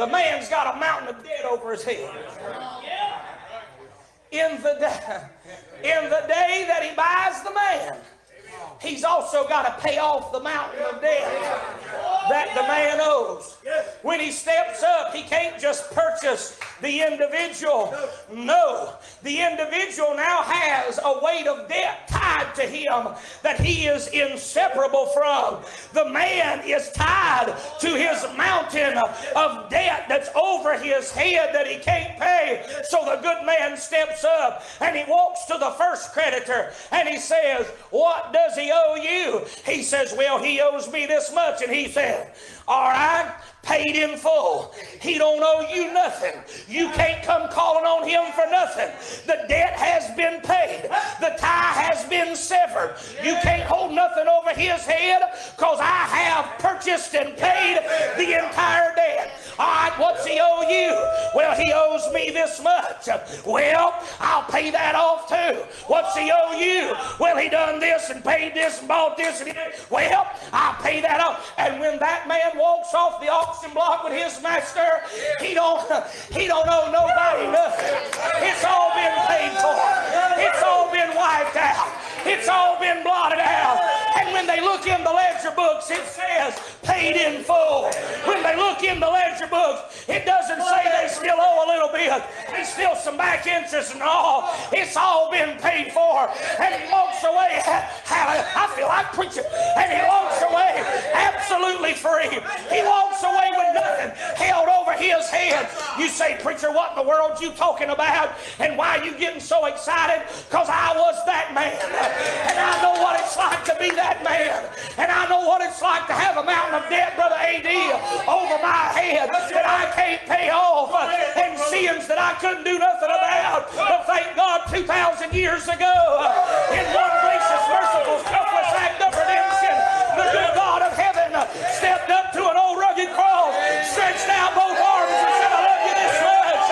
The man's got a mountain of debt over his head. In the day that he buys the man, he's also got to pay off the mountain of debt that the man owes. When he steps up, he can't just purchase the individual. No, the individual now has a weight of debt tied to him that he is inseparable from. The man is tied to his mountain of debt that's over his head that he can't pay. So the good man steps up and he walks to the first creditor and he says, "What does he owe you?" He says, "Well, he owes me this much." And he said, "All right, paid in full. He don't owe you nothing. You can't come calling on him for nothing. The debt has been paid. The tie has been severed. You can't hold nothing over his head because I have purchased and paid the entire debt. All right, what's he owe you?" "Well, he owes me this much." "Well, I'll pay that off too." "What's he owe you?" "Well, he done this and paid this and bought this and well, I'll pay that off." And when that man walks off the auction block with his master, he don't owe nobody nothing. It's all been paid for. It's all been wiped out. It's all been blotted out. And when they look in the ledger books, it says paid in full. When they look in the ledger books, it doesn't say they still owe a little bit. There's still some back interest and all. It's all been paid for. And he walks away. I feel like preaching. And he walks away absolutely free. He walks away with nothing held over his head. You say, "Preacher, what in the world you talking about? And why are you getting so excited?" Because I was that man. And I know what it's like to be that man. And I know what it's like to have a mountain of debt, Brother A.D., over my head that I can't pay off, and sins that I couldn't do nothing about. But thank God 2,000 years ago, in one gracious, merciful, selfless act of redemption, the good God of heaven stepped up to an old rugged cross, stretched out both arms and said, "I love you this much,"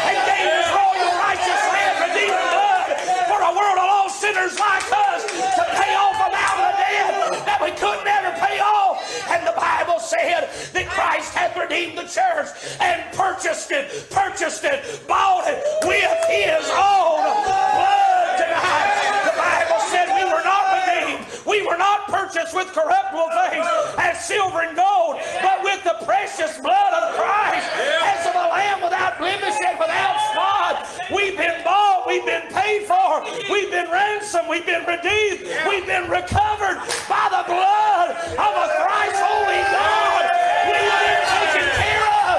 and gave his royal righteous Lamb redeeming blood for a world of lost sinners like us to pay off a mountain of debt that we could never pay off. And the Bible said that Christ hath redeemed the church and purchased it, bought it with his own blood tonight. The Bible said we were not redeemed. We were not purchased with corruptible things as silver and gold, but with the precious blood of Christ, as of a lamb without blemish and without spot. We've been bought, we've been paid for, we've been ransomed, we've been redeemed, we've been recovered by the blood of a thrice holy God. We've been taken care of,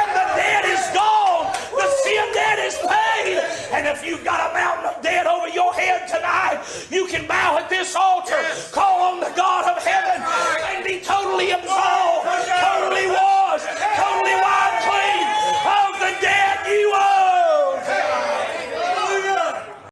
and the debt is gone. The sin debt is paid. And if you've got a mountain of debt over your head tonight, you can bow at this altar, call on the God of heaven, and be totally absolved